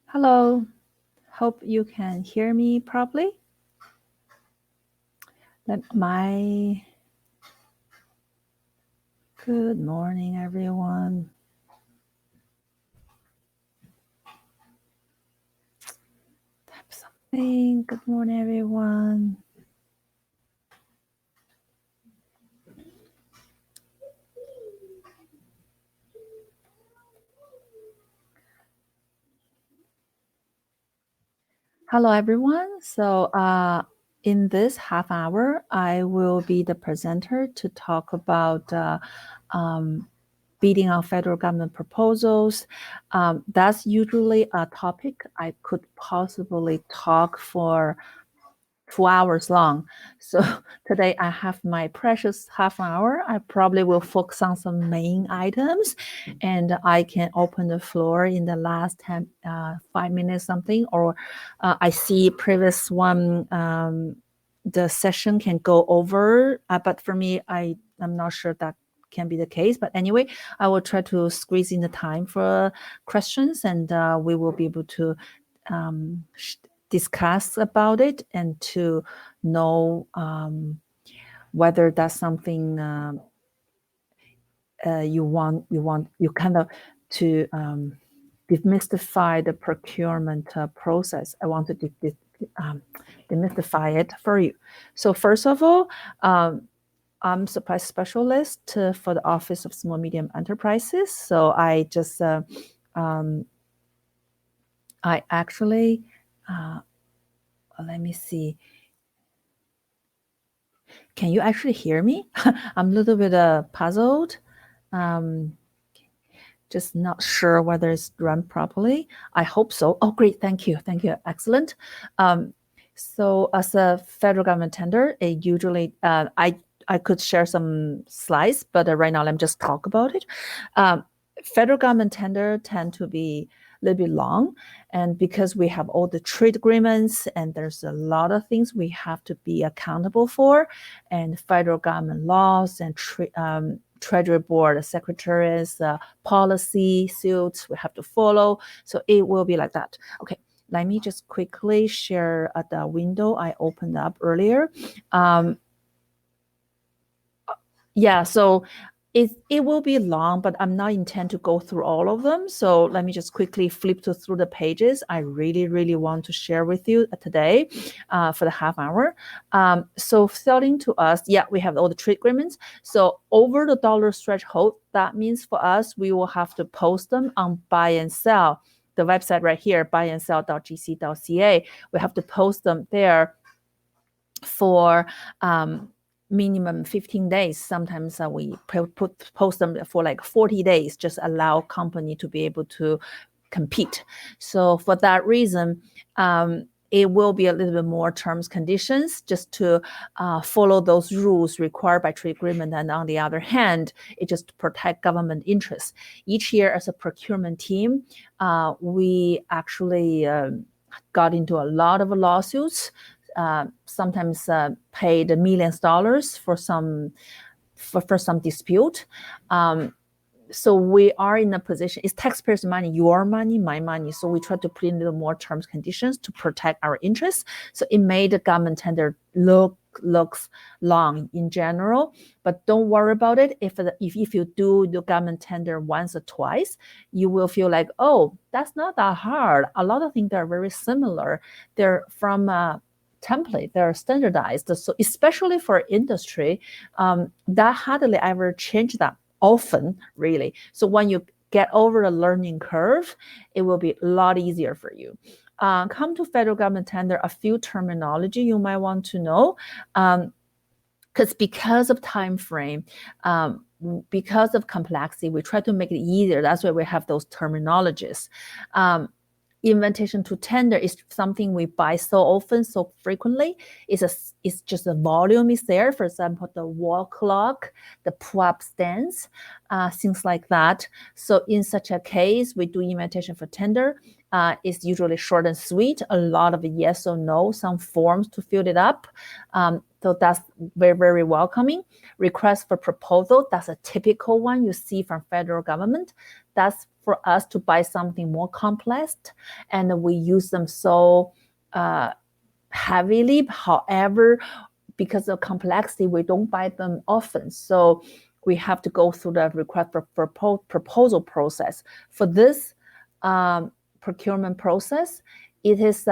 Hello, hope you can hear me properly. Good morning, everyone. Type something. Good morning, everyone. Hello, everyone. So in this half hour, I will be the presenter to talk about bidding on federal government proposals. That's usually a topic I could possibly talk for 2 hours long. So today I have my precious half hour. I probably will focus on some main items, and I can open the floor in the last 5 minutes something, or I see previous one, the session can go over, but for me, I'm not sure that can be the case. But anyway, I will try to squeeze in the time for questions, and we will be able to discuss about it and to know whether that's something you kind of to demystify the procurement process. I want to demystify it for you. So first of all, I'm supply specialist for the Office of Small Medium Enterprises. So I just I actually let me see. Can you actually hear me? I'm a little bit puzzled. Just not sure whether it's run properly. I hope so. Oh, great. Thank you. Thank you. Excellent. So as a federal government tender, it usually, I could share some slides, but right now let me just talk about it. Federal government tender tend to be a little bit long, and because we have all the trade agreements and there's a lot of things we have to be accountable for, and federal government laws and Treasury Board secretaries policy suits we have to follow. So it will be like that. Okay, let me just quickly share the window I opened up earlier. Yeah, so it will be long, but I'm not intend to go through all of them. So let me just quickly flip through the pages I really want to share with you today for the half hour. So selling to us, yeah, we have all the trade agreements. So over the dollar threshold, that means for us, we will have to post them on buy and sell. The website right here, buyandsell.gc.ca. We have to post them there for minimum 15 days. Sometimes we post them for like 40 days, just allow company to be able to compete. So for that reason, it will be a little bit more terms conditions just to follow those rules required by trade agreement. And on the other hand, it just to protect government interests. Each year as a procurement team, we actually got into a lot of lawsuits, sometimes paid millions of dollars for some dispute. So we are in a position, it's taxpayers' money, your money, my money. So we try to put in a little more terms conditions to protect our interests. So it made the government tender looks long in general, but don't worry about it. If you do the government tender once or twice, you will feel like, oh, that's not that hard. A lot of things are very similar. They're from template, they're standardized. So especially for industry, that hardly ever change that often, really. So when you get over the learning curve, it will be a lot easier for you. Come to federal government tender, a few terminology you might want to know, because of time frame, because of complexity, we try to make it easier. That's why we have those terminologies. Invitation to tender is something we buy so often, so frequently. It's just the volume is there. For example, the wall clock, the pull-up stands, things like that. So in such a case, we do invitation for tender. It's usually short and sweet, a lot of yes or no, some forms to fill it up. So that's very, very welcoming. Request for proposal, that's a typical one you see from federal government. That's for us to buy something more complex, and we use them so heavily. However, because of complexity, we don't buy them often. So we have to go through the request for proposal process. For this procurement process, it is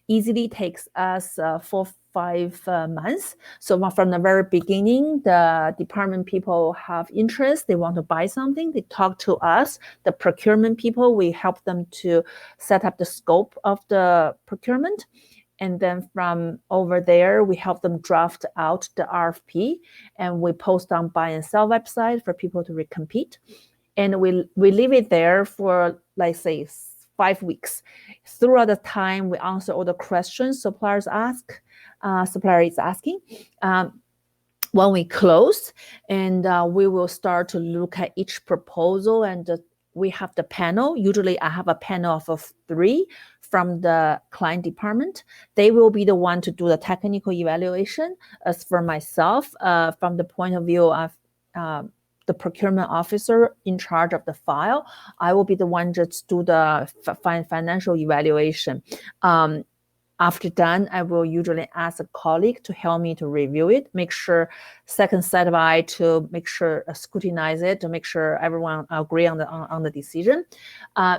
easily takes us 4-5 months. So from the very beginning, the department people have interest, they want to buy something, they talk to us, the procurement people, we help them to set up the scope of the procurement. And then from over there, we help them draft out the RFP, and we post on buy and sell website for people to recompete. And we leave it there for, like, say, 5 weeks. Throughout the time, we answer all the questions supplier is asking. When we close, and we will start to look at each proposal, and we have the panel. Usually I have a panel of 3 from the client department. They will be the one to do the technical evaluation. As for myself, from the point of view of the procurement officer in charge of the file, I will be the one just do the financial evaluation. After done, I will usually ask a colleague to help me to review it, make sure second set of eye to make sure scrutinize it, to make sure everyone agree on the decision.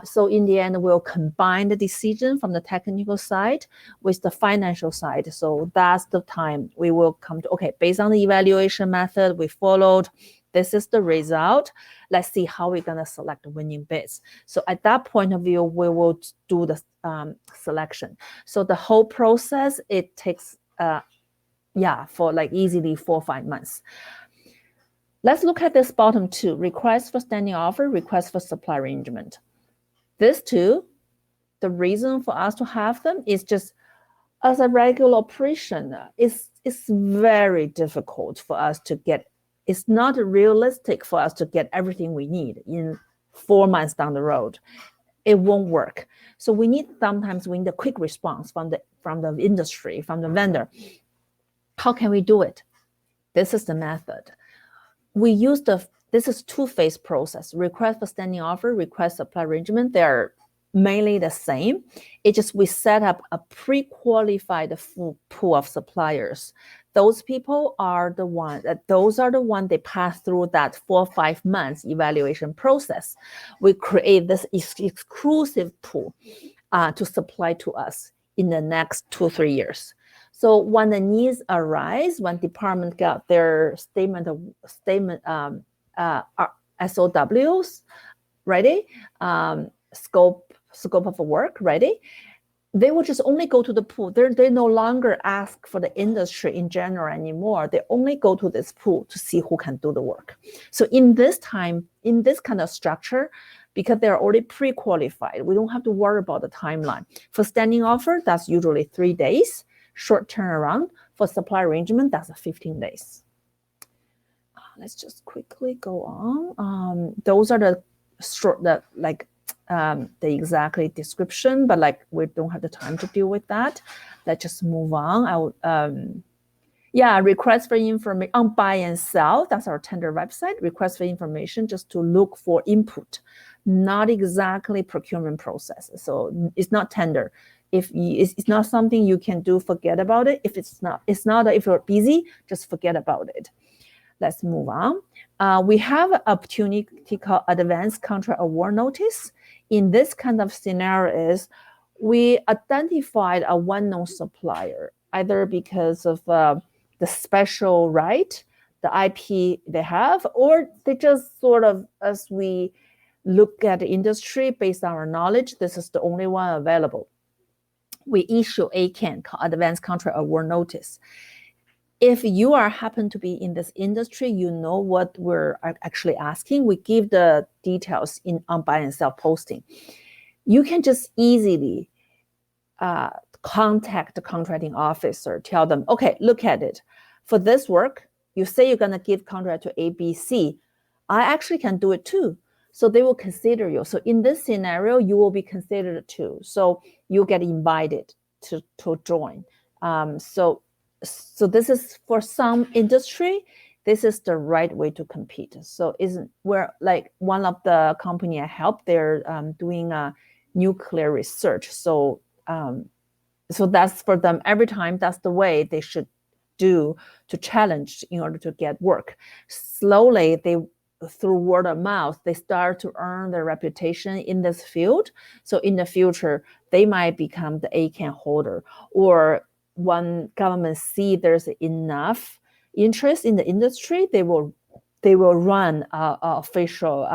So in the end, we'll combine the decision from the technical side with the financial side. So that's the time we will come to, okay, based on the evaluation method we followed, this is the result. Let's see how we're going to select winning bids. So at that point of view, we will do the selection. So the whole process, it takes, for like easily 4 or 5 months. Let's look at this bottom 2, request for standing offer, request for supply arrangement. These 2, the reason for us to have them is just as a regular operation, it's very difficult for us to get. It's not realistic for us to get everything we need in 4 months down the road. It won't work. So we need a quick response from the industry, from the vendor. How can we do it? This is the method. We use this is 2-phase process. Request for standing offer, request supply arrangement. They're mainly the same. It just we set up a pre-qualified full pool of suppliers. Those people are the ones they pass through that 4 or 5 months evaluation process. We create this exclusive pool to supply to us in the next 2-3 years. So when the needs arise, when department got their SOWs ready, scope of work ready, they will just only go to the pool. They no longer ask for the industry in general anymore. They only go to this pool to see who can do the work. So in this kind of structure, because they're already pre-qualified, we don't have to worry about the timeline. For standing offer, that's usually 3 days, short turnaround. For supply arrangement, that's 15 days. Let's just quickly go on. Those are the exactly description, but like we don't have the time to deal with that. Let's just move on. Request for information on buy and sell. That's our tender website. Request for information just to look for input, not exactly procurement process. So it's not tender. If it's not something you can do, forget about it. If if you're busy, just forget about it. Let's move on. We have an opportunity called Advanced Contract Award Notice. In this kind of scenarios, we identified a one-known supplier, either because of the special right, the IP they have, or they just sort of, as we look at the industry based on our knowledge, this is the only one available. We issue ACAN, Advanced Contract Award Notice. If you happen to be in this industry, you know what we're actually asking. We give the details on buy and sell posting. You can just easily contact the contracting officer, tell them, okay, look at it. For this work, you say you're going to give contract to ABC. I actually can do it too. So they will consider you. So in this scenario, you will be considered too. So you get invited to join. So this is for some industry, this is the right way to compete. So isn't where like one of the company I help, they're doing a nuclear research. So so that's for them every time. That's the way they should do to challenge in order to get work. Slowly, they through word of mouth, they start to earn their reputation in this field. So in the future, they might become the ACAN holder, or when government see there's enough interest in the industry, they will run a official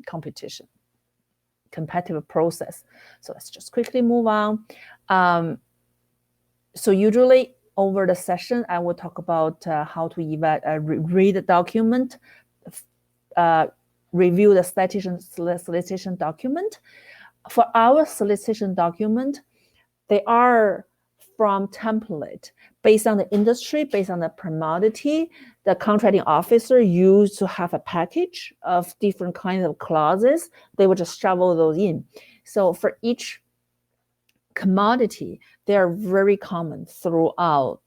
competition, competitive process. So let's just quickly move on. So usually over the session, I will talk about how to read the document, review the solicitation document. For our solicitation document, they are from template based on the industry, based on the commodity. The contracting officer used to have a package of different kinds of clauses. They would just shovel those in. So for each commodity, they are very common throughout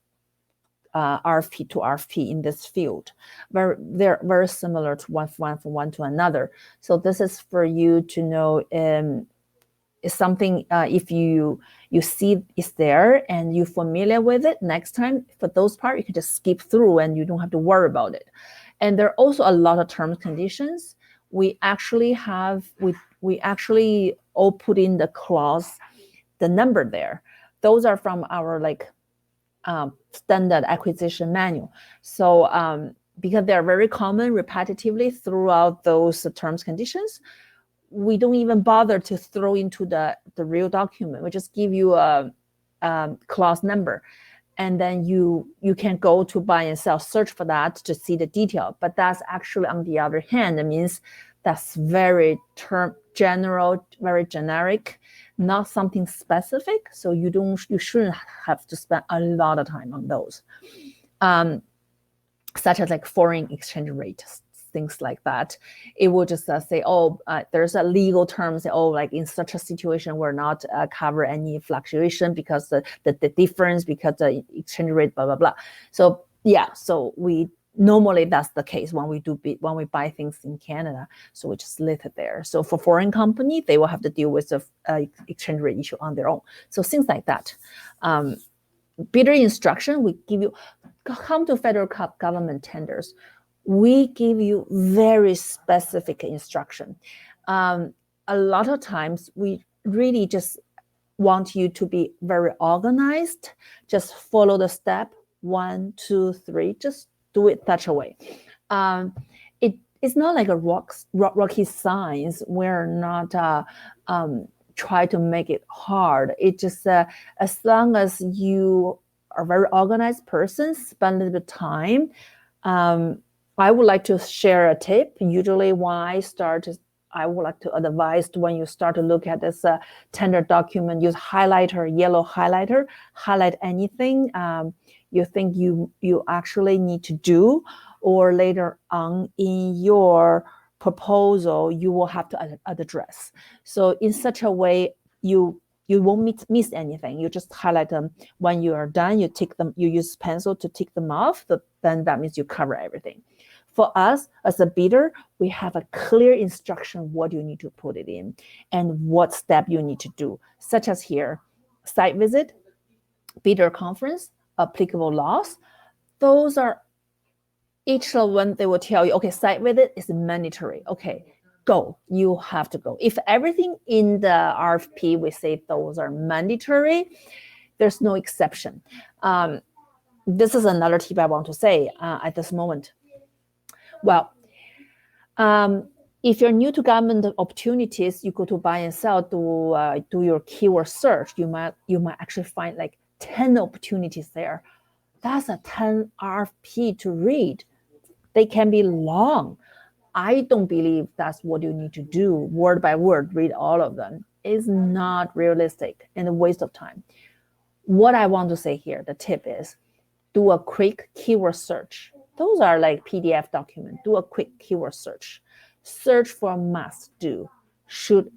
RFP to RFP in this field. They're very similar to one to another. So this is for you to know is something if you see it's there and you're familiar with it, next time for those parts you can just skip through and you don't have to worry about it. And there are also a lot of terms and conditions. We actually all put in the clause, the number there. Those are from our standard acquisition manual. So because they're very common repetitively throughout those terms conditions, we don't even bother to throw into the real document. We just give you a clause number, and then you can go to buy and sell, search for that to see the detail. But that's actually, on the other hand, it means that's very general, very generic, not something specific. So you shouldn't have to spend a lot of time on those, such as like foreign exchange rates, things like that. It will just say, there's a legal term, say, like in such a situation, we're not cover any fluctuation because the difference, because the exchange rate, blah, blah, blah. So yeah, so we normally that's the case when we buy things in Canada. So we just list it there. So for foreign company, they will have to deal with the exchange rate issue on their own. So things like that. Bidder instruction, we give you, come to federal government tenders, we give you very specific instruction. A lot of times we really just want you to be very organized, just follow the step 1, 2, 3, just do it such a way. It's not like a rocky science. We're not try to make it hard. It just as long as you are a very organized person, spend a little bit of time. I would like to share a tip. Usually when I would like to advise when you start to look at this tender document, use highlighter, yellow highlighter, highlight anything you think you actually need to do, or later on in your proposal, you will have to address. So in such a way, you won't miss anything. You just highlight them. When you are done, you tick them. You use pencil to tick them off. Then that means you cover everything. For us, as a bidder, we have a clear instruction what you need to put it in and what step you need to do, such as here, site visit, bidder conference, applicable laws. Those are each one. They will tell you, okay, site visit is mandatory. Okay, go. You have to go. If everything in the RFP we say those are mandatory, there's no exception. This is another tip I want to say at this moment. Well, if you're new to government opportunities, you go to buy and sell, do your keyword search. You might actually find like 10 opportunities there. That's a 10 RFP to read. They can be long. I don't believe that's what you need to do, word by word, read all of them. It's not realistic and a waste of time. What I want to say here, the tip is, do a quick keyword search. Those are like PDF documents. Do a quick keyword search. search for must do, should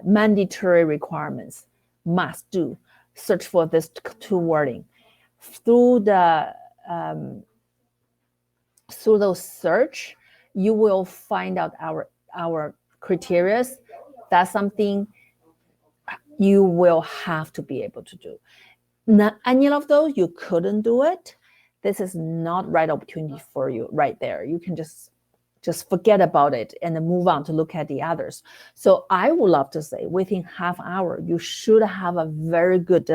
mandatory requirements, must do. Search for this two wording. Through those search, you will find out our criteria. That's something you will have to be able to do. Not any of those, you couldn't do it. This is not right opportunity for you right there. You can just forget about it and then move on to look at the others. So I would love to say within half hour, you should have a very good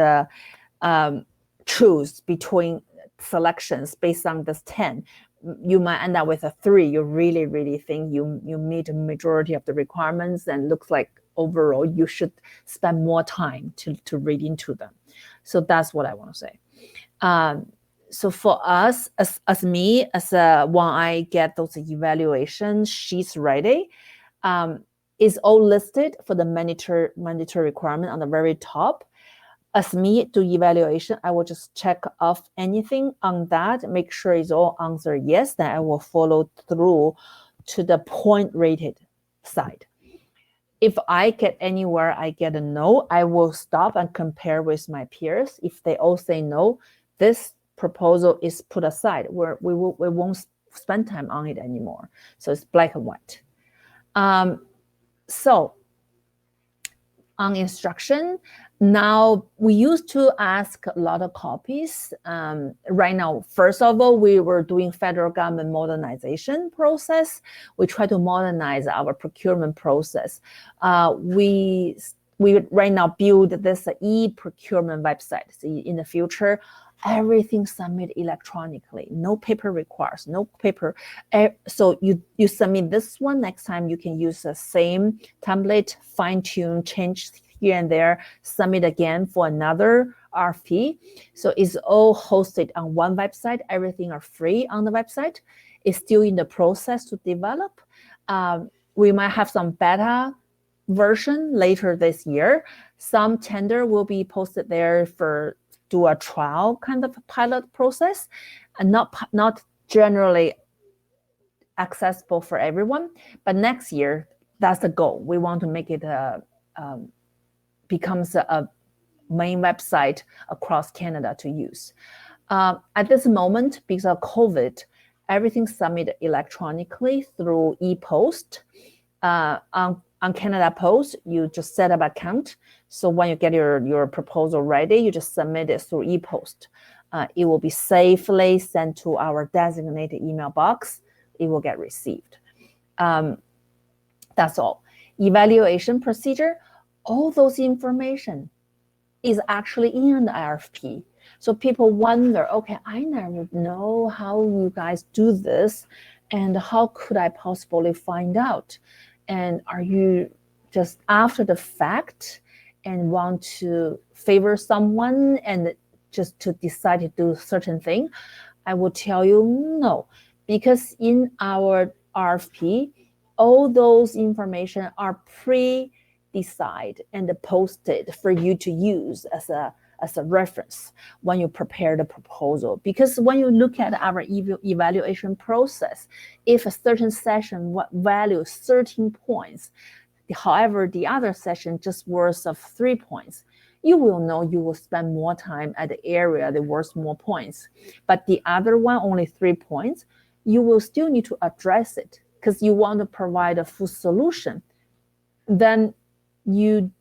choose between selections based on this 10. You might end up with a 3. You really, really think you meet a majority of the requirements, and looks like overall you should spend more time to read into them. So that's what I want to say. So for us, as me, when I get those evaluation sheets ready, is all listed for the mandatory requirement on the very top. As me do evaluation, I will just check off anything on that, make sure it's all answered yes, then I will follow through to the point rated side. If I get anywhere I get a no, I will stop and compare with my peers. If they all say no, this proposal is put aside, where we won't spend time on it anymore. So it's black and white. So on instruction, now we used to ask a lot of copies. Right now, first of all, we were doing federal government modernization process. We try to modernize our procurement process. We right now build this e-procurement website. So in the future, everything submit electronically, no paper requires, no paper. So you submit this one, next time you can use the same template, fine tune, change here and there, submit again for another RFP. So it's all hosted on one website. Everything are free on the website. It's still in the process to develop. We might have some beta version later this year. Some tender will be posted there for do a trial kind of pilot process, and not generally accessible for everyone. But next year, that's the goal. We want to make it becomes a main website across Canada to use. At this moment, because of COVID, everything submitted electronically through e-post. On Canada Post, you just set up an account. So when you get your proposal ready, you just submit it through e-post. It will be safely sent to our designated email box. It will get received. That's all. Evaluation procedure, all those information is actually in the RFP. So people wonder, okay, I never know how you guys do this, and how could I possibly find out? And are you just after the fact and want to favor someone and just to decide to do a certain thing? I will tell you no, because in our RFP, all those information are pre-decided and posted for you to use as a reference when you prepare the proposal. Because when you look at our evaluation process, if a certain session values 13 points, however, the other session just worth of 3 points, you will know you will spend more time at the area that worth more points. But the other one, only 3 points, you will still need to address it because you want to provide a full solution. Then you,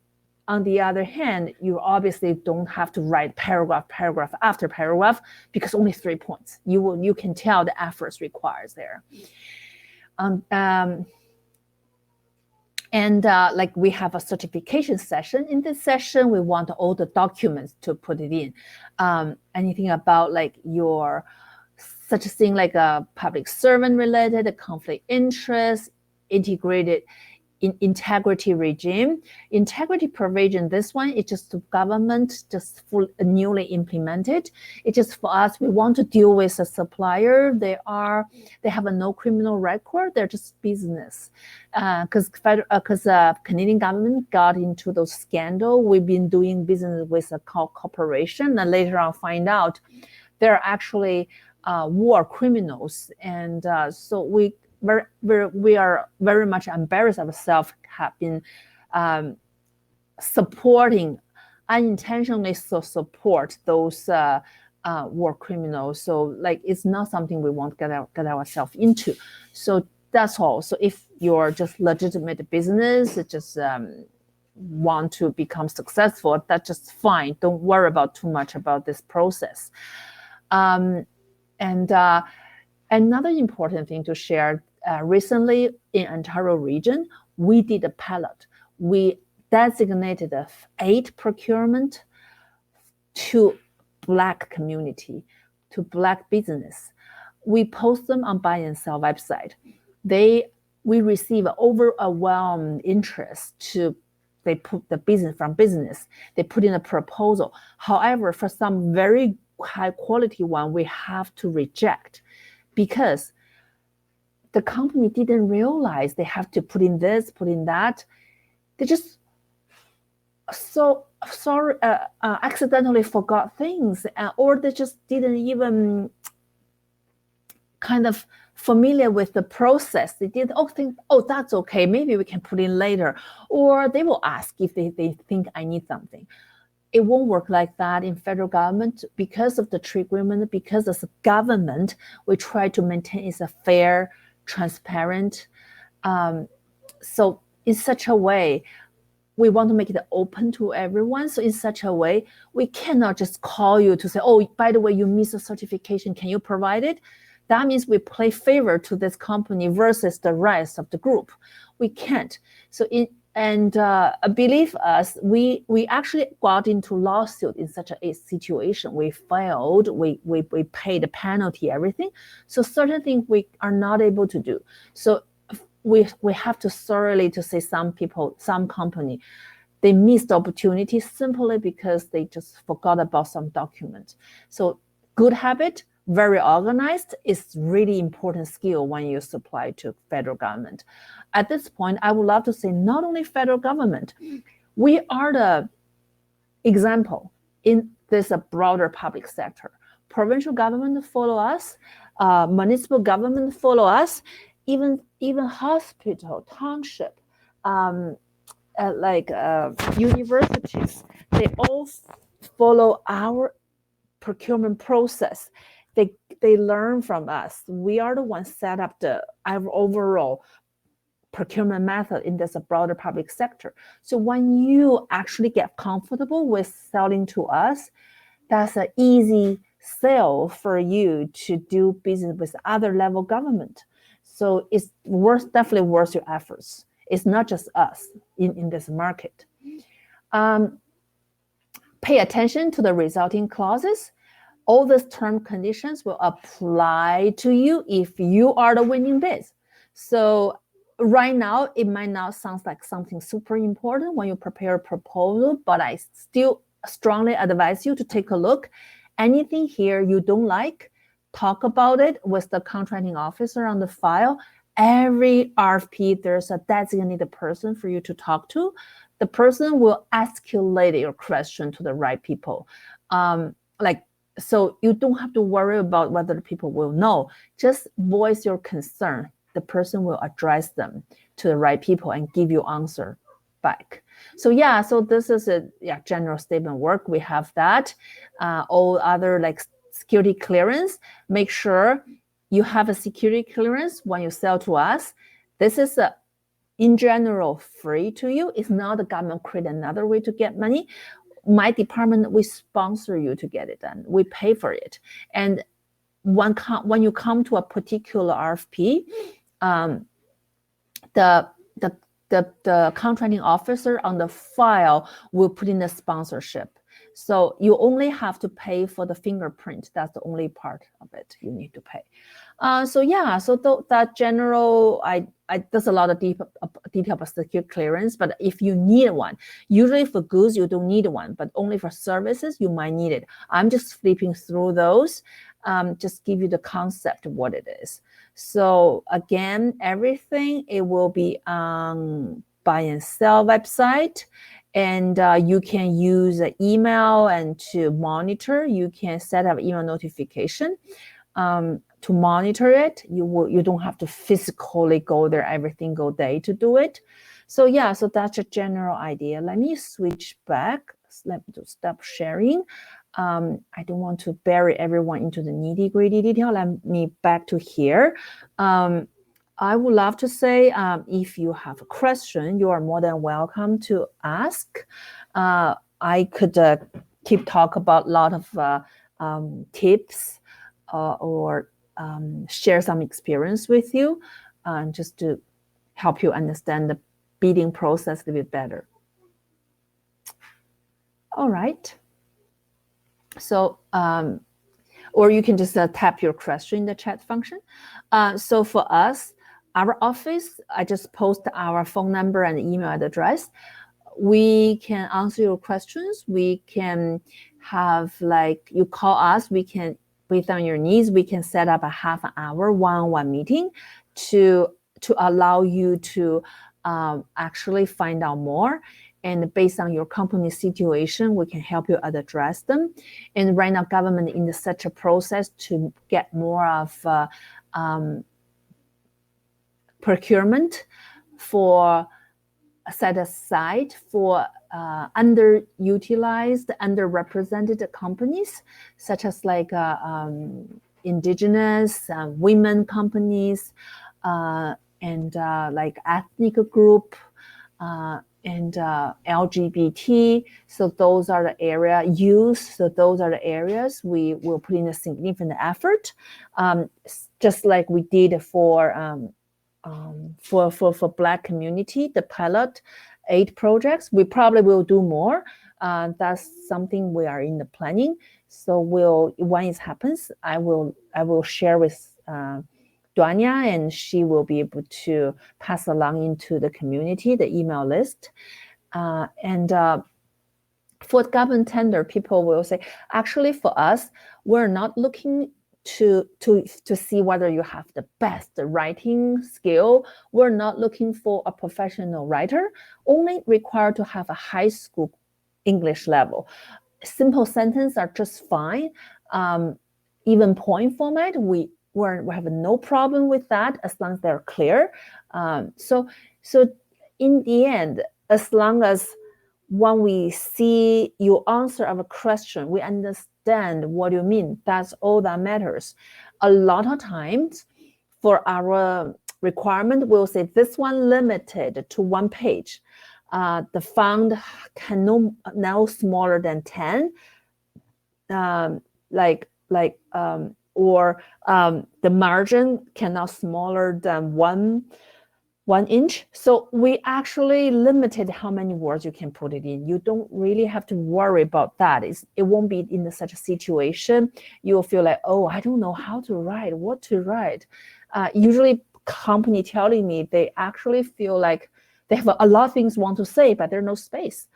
on the other hand, you obviously don't have to write paragraph after paragraph because only 3 points. You can tell the efforts required there. Like we have a certification session. In this session, we want all the documents to put it in. Anything about like your such a thing like a public servant related, a conflict interest, integrated integrity regime. Integrity provision, this one is just the government just newly implemented. It's just for us, we want to deal with a supplier. They have a no criminal record. They're just business. Because Canadian government got into those scandal. We've been doing business with a corporation, and later on find out they're actually war criminals. And so we we are very much embarrassed ourselves, have been supporting, unintentionally support those war criminals. So like, it's not something we want to get ourselves into. So that's all. So if you're just legitimate business, just want to become successful, that's just fine. Don't worry about too much about this process. And another important thing to share, recently in Ontario region, we did a pilot. We designated 8 procurement to Black community, to Black business. We post them on buy and sell website. We receive overwhelming interest to, they put the business, they put in a proposal. However, for some very high quality one, we have to reject because the company didn't realize they have to put in this, put in that. They just accidentally forgot things, or they just didn't even kind of familiar with the process. They did think, oh, that's okay, maybe we can put in later. Or they will ask if they think I need something. It won't work like that in federal government because of the trade agreement, because as a government, we try to maintain it's a fair, transparent. So in such a way, we want to make it open to everyone. So in such a way, we cannot just call you to say, oh, by the way, you missed a certification, can you provide it? That means we play favor to this company versus the rest of the group. We can't. So believe us, we actually got into lawsuit in such a situation. We failed, we paid the penalty, everything. So certain things we are not able to do. So we have to thoroughly to say some people, some company, they missed the opportunity simply because they just forgot about some document. So good habit, very organized, is really important skill when you supply to federal government. At this point, I would love to say not only federal government, we are the example in this broader public sector. Provincial government follow us, municipal government follow us, even hospital, township, universities, they all follow our procurement process. They learn from us. We are the ones set up our overall procurement method in this broader public sector. So when you actually get comfortable with selling to us, that's an easy sale for you to do business with other level government. So it's definitely worth your efforts. It's not just us in this market. Pay attention to the resulting clauses. All these term conditions will apply to you if you are the winning bid. So right now, it might not sound like something super important when you prepare a proposal, but I still strongly advise you to take a look. Anything here you don't like, talk about it with the contracting officer on the file. Every RFP, there's a designated person for you to talk to. The person will escalate your question to the right people. So you don't have to worry about whether the people will know. Just voice your concern. The person will address them to the right people and give you answer back. So yeah, so this is a general statement work. We have that. All other like security clearance, make sure you have a security clearance when you sell to us. This is in general free to you. It's not the government create another way to get money. My department, we sponsor you to get it done. We pay for it. And when you come to a particular RFP, the contracting officer on the file will put in the sponsorship. So you only have to pay for the fingerprint. That's the only part of it you need to pay. So that general, there's a lot of detail about security clearance, but if you need one, usually for goods, you don't need one, but only for services, you might need it. I'm just flipping through those, just give you the concept of what it is. So again, everything, it will be on buy and sell website. And you can use email and to monitor. You can set up email notification. to monitor it. You don't have to physically go there every single day to do it. So yeah, so that's a general idea. Let me switch back. Let me stop sharing. I don't want to bury everyone into the nitty-gritty detail. Let me back to here. I would love to say, if you have a question, you are more than welcome to ask. I could keep talk about a lot of tips or share some experience with you, just to help you understand the bidding process a little bit better. All right. So, or you can just tap your question in the chat function. So for us, our office, I just post our phone number and email address. We can answer your questions. We can have, like, you call us, we can, based on your needs, we can set up a half-hour one-on-one meeting to allow you to actually find out more. And based on your company situation, we can help you address them. And right now, government in such a process to get more of procurement for set aside for underutilized, underrepresented companies, such as like indigenous, women companies, and like ethnic group, and LGBT. So those are the area, youth. So those are the areas we will put in a significant effort, just like we did for Black community, the pilot 8 projects. We probably will do more. That's something we are in the planning. So when it happens, I will share with Dwania, and she will be able to pass along into the community, the email list. And for government tender, people will say, actually for us, we're not looking to see whether you have the best writing skill. We're not looking for a professional writer, only required to have a high school English level. Simple sentence are just fine. Even point format, we have no problem with that as long as they're clear. So in the end, as long as when we see you answer our question, we understand what you mean. That's all that matters. A lot of times for our requirement, we'll say this one limited to 1 page. The font can no smaller than 10, or the margin cannot smaller than one inch. So we actually limited how many words you can put it in. You don't really have to worry about that. It won't be in such a situation. You'll feel like, oh, I don't know how to write, what to write. Usually company telling me they actually feel like they have a lot of things want to say, but there's no space.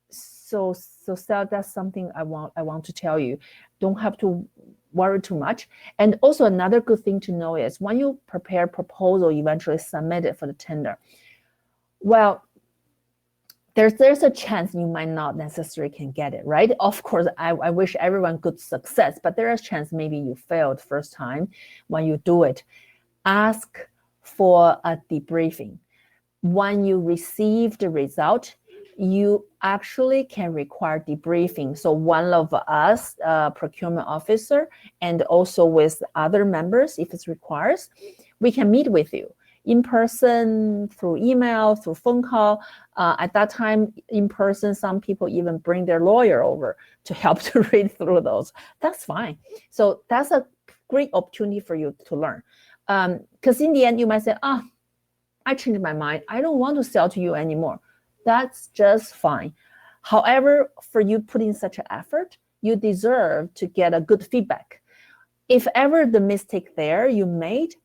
So that's something I want to tell you. Don't have to worry too much. And also another good thing to know is when you prepare proposal, eventually submit it for the tender, well, there's a chance you might not necessarily can get it, right? Of course, I wish everyone good success, but there is a chance maybe you failed first time when you do it. Ask for a debriefing. When you receive the result, you actually can require debriefing. So one of us, procurement officer, and also with other members, if it requires, we can meet with you in person, through email, through phone call. At that time, in person, some people even bring their lawyer over to help to read through those. That's fine. So that's a great opportunity for you to learn. Because in the end, you might say, I changed my mind. I don't want to sell to you anymore. That's just fine. However, for you putting such an effort, you deserve to get a good feedback. If ever the mistake there you made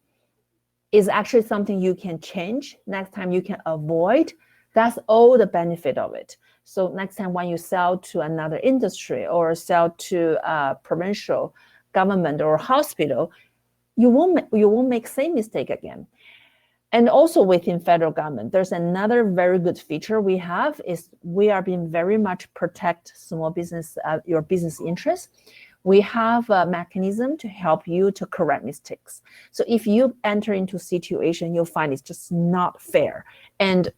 is actually something you can change, next time you can avoid, that's all the benefit of it. So next time when you sell to another industry or sell to a provincial government or hospital, you won't make same mistake again. And also within federal government, there's another very good feature we have is we are being very much protect small business, your business interests. we have a mechanism to help you to correct mistakes. So if you enter into a situation, you'll find it's just not fair,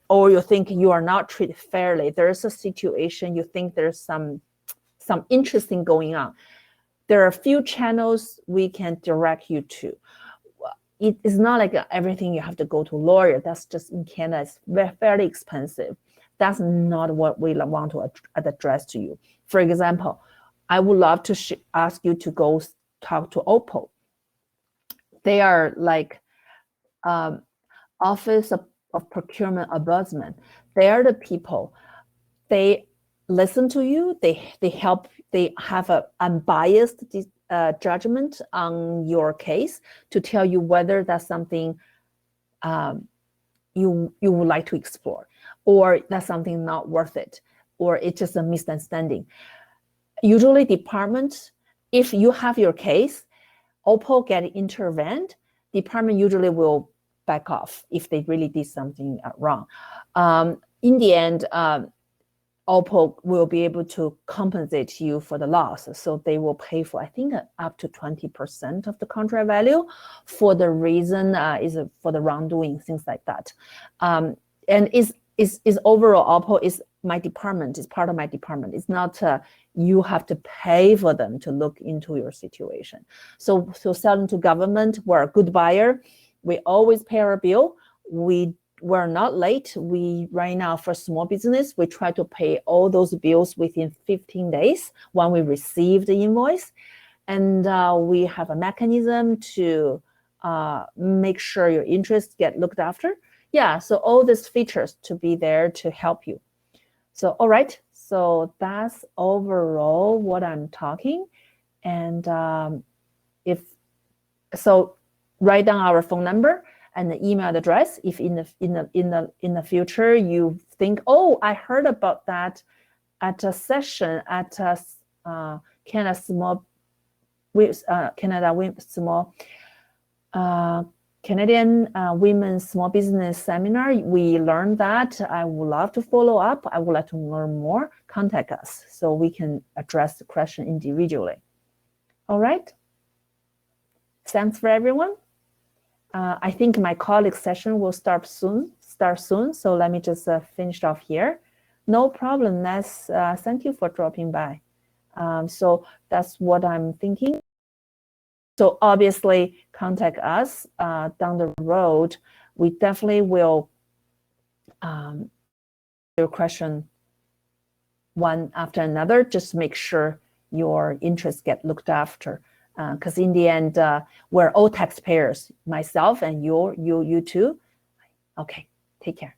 or you think you are not treated fairly, there's a situation you think there's some interesting going on. There are a few channels we can direct you to. It is not like everything you have to go to a lawyer. That's just in Canada, it's fairly expensive. That's not what we want to address to you. For example, I would love to ask you to go talk to OPPO. They are like Office of Procurement Ombudsman. They are the people. They listen to you. They help. They have an unbiased judgment on your case to tell you whether that's something you would like to explore, or that's something not worth it, or it's just a misunderstanding. Usually department, if you have your case, OPPO get intervened, department usually will back off if they really did something wrong. In the end, OPPO will be able to compensate you for the loss. So they will pay for, I think, up to 20% of the contract value for the reason is for the wrongdoing, things like that. And is overall, OPPO is my department, is part of my department. It's not you have to pay for them to look into your situation. So selling to government, we're a good buyer. We always pay our bill. We're not late. We right now for small business, we try to pay all those bills within 15 days when we receive the invoice. And we have a mechanism to make sure your interests get looked after. Yeah, so all these features to be there to help you. So, all right, so that's overall what I'm talking. And write down our phone number and the email address. If in the future you think, oh, I heard about that at a session at Canada Canadian Women's Small Business Seminar, we learned that. I would love to follow up. I would like to learn more. Contact us so we can address the question individually. All right. Thanks for everyone. I think my colleague's session will start soon. So let me just finish off here. No problem. Thank you for dropping by. So that's what I'm thinking. So obviously, contact us down the road. We definitely will your question one after another. Just make sure your interests get looked after. Because in the end, we're all taxpayers, myself and you too. Okay, take care.